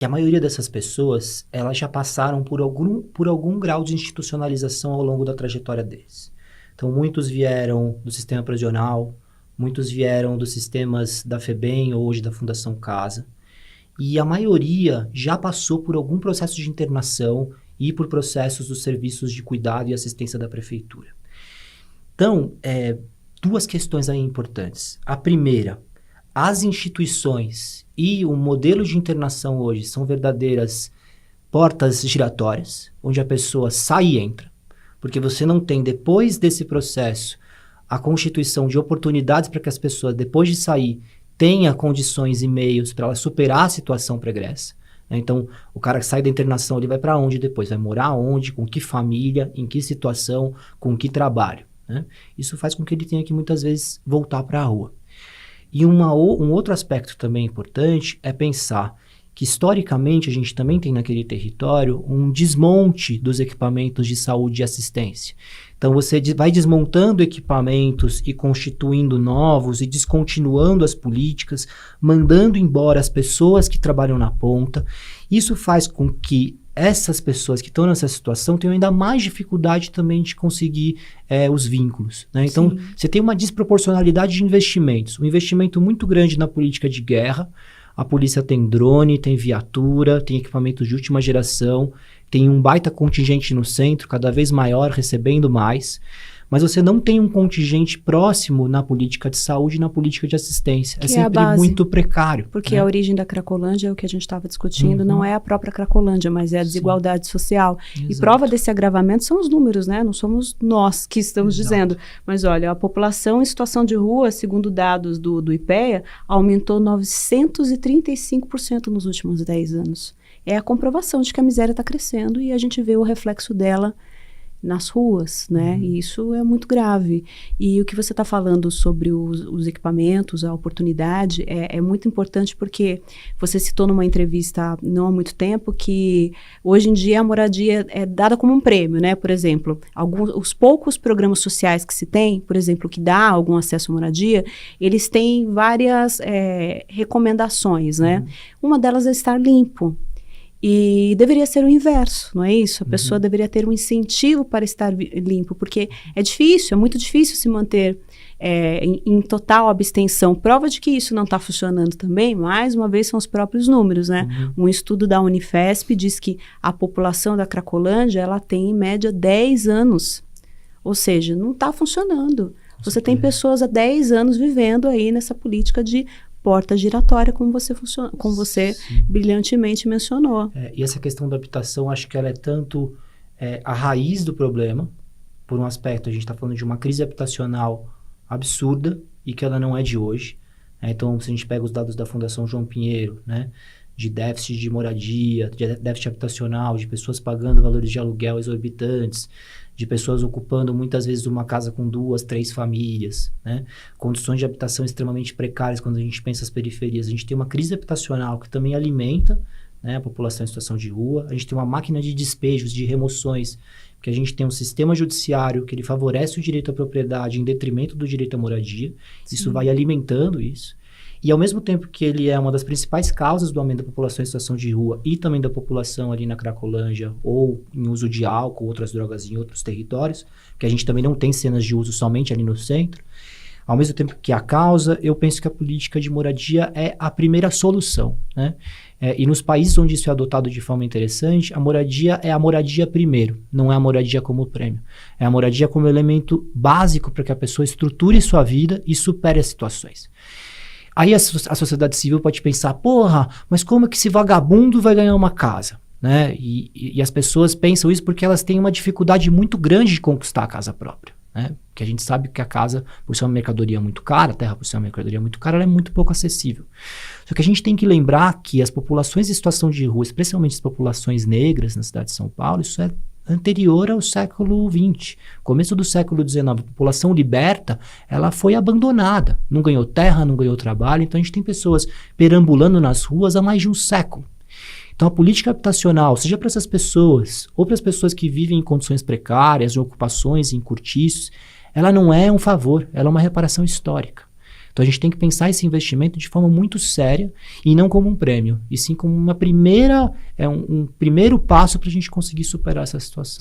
que a maioria dessas pessoas, elas já passaram por algum grau de institucionalização ao longo da trajetória deles. Então, muitos vieram do sistema prisional, muitos vieram dos sistemas da FEBEM ou hoje da Fundação Casa, e a maioria já passou por algum processo de internação e por processos dos serviços de cuidado e assistência da prefeitura. Então, duas questões aí importantes. A primeira, as instituições e o modelo de internação hoje são verdadeiras portas giratórias, onde a pessoa sai e entra, porque você não tem, depois desse processo, a constituição de oportunidades para que as pessoas, depois de sair, tenha condições e meios para ela superar a situação pregressa. Né? Então, o cara que sai da internação, ele vai para onde depois? Vai morar onde? Com que família? Em que situação? Com que trabalho? Né? Isso faz com que ele tenha que, muitas vezes, voltar para a rua. E um outro aspecto também importante é pensar que, historicamente, a gente também tem naquele território um desmonte dos equipamentos de saúde e assistência. Então, você vai desmontando equipamentos e constituindo novos e descontinuando as políticas, mandando embora as pessoas que trabalham na ponta. Isso faz com que essas pessoas que estão nessa situação tenham ainda mais dificuldade também de conseguir os vínculos. Né? Então, você tem uma desproporcionalidade de investimentos. Um investimento muito grande na política de guerra. A polícia tem drone, tem viatura, tem equipamentos de última geração, tem um baita contingente no centro, cada vez maior, recebendo mais. Mas você não tem um contingente próximo na política de saúde e na política de assistência. Que é sempre muito precário. Porque né? A origem da Cracolândia, é o que a gente estava discutindo, não é a própria Cracolândia, mas é a desigualdade social. Exato. E prova desse agravamento são os números, né? Não somos nós que estamos dizendo. Mas olha, a população em situação de rua, segundo dados do IPEA, aumentou 935% nos últimos 10 anos. É a comprovação de que a miséria está crescendo e a gente vê o reflexo dela nas ruas, né? E isso é muito grave. E o que você está falando sobre os equipamentos, a oportunidade, é muito importante porque você citou numa entrevista não há muito tempo que hoje em dia a moradia é dada como um prêmio, né? Por exemplo, os poucos programas sociais que se tem, por exemplo, que dá algum acesso à moradia, eles têm várias recomendações, né? Uma delas é estar limpo. E deveria ser o inverso, não é isso? A pessoa deveria ter um incentivo para estar limpo, porque é difícil, é muito difícil se manter em total abstenção. Prova de que isso não está funcionando também, mais uma vez, são os próprios números, né? Um estudo da Unifesp diz que a população da Cracolândia, ela tem em média 10 anos. Ou seja, não está funcionando. Você tem pessoas há 10 anos vivendo aí nessa política de porta giratória, como você brilhantemente mencionou. E essa questão da habitação, acho que ela é tanto a raiz do problema. Por um aspecto, a gente está falando de uma crise habitacional absurda e que ela não é de hoje. Então, se a gente pega os dados da Fundação João Pinheiro, né, de déficit de moradia, de déficit habitacional, de pessoas pagando valores de aluguel exorbitantes, de pessoas ocupando muitas vezes uma casa com 2, 3 famílias, né? Condições de habitação extremamente precárias quando a gente pensa as periferias. A gente tem uma crise habitacional que também alimenta, né, a população em situação de rua. A gente tem uma máquina de despejos, de remoções, porque a gente tem um sistema judiciário que ele favorece o direito à propriedade em detrimento do direito à moradia. Isso vai alimentando isso. E ao mesmo tempo que ele é uma das principais causas do aumento da população em situação de rua e também da população ali na Cracolândia ou em uso de álcool, outras drogas em outros territórios, que a gente também não tem cenas de uso somente ali no centro, ao mesmo tempo que a causa, eu penso que a política de moradia é a primeira solução, né? E nos países onde isso é adotado de forma interessante, a moradia é a moradia primeiro, não é a moradia como prêmio. É a moradia como elemento básico para que a pessoa estruture sua vida e supere as situações. Aí a sociedade civil pode pensar, porra, mas como é que esse vagabundo vai ganhar uma casa? Né? E as pessoas pensam isso porque elas têm uma dificuldade muito grande de conquistar a casa própria. Né? Porque a gente sabe que a casa, por ser uma mercadoria muito cara, a terra por ser uma mercadoria muito cara, ela é muito pouco acessível. Só que a gente tem que lembrar que as populações em situação de rua, especialmente as populações negras na cidade de São Paulo, isso é anterior ao século XX, começo do século XIX. A população liberta, ela foi abandonada, não ganhou terra, não ganhou trabalho, então a gente tem pessoas perambulando nas ruas há mais de um século. Então a política habitacional, seja para essas pessoas ou para as pessoas que vivem em condições precárias, em ocupações, em cortiços, ela não é um favor, ela é uma reparação histórica. Então Então a gente tem que pensar esse investimento de forma muito séria e não como um prêmio, e sim como uma primeira, um primeiro passo para a gente conseguir superar essa situação.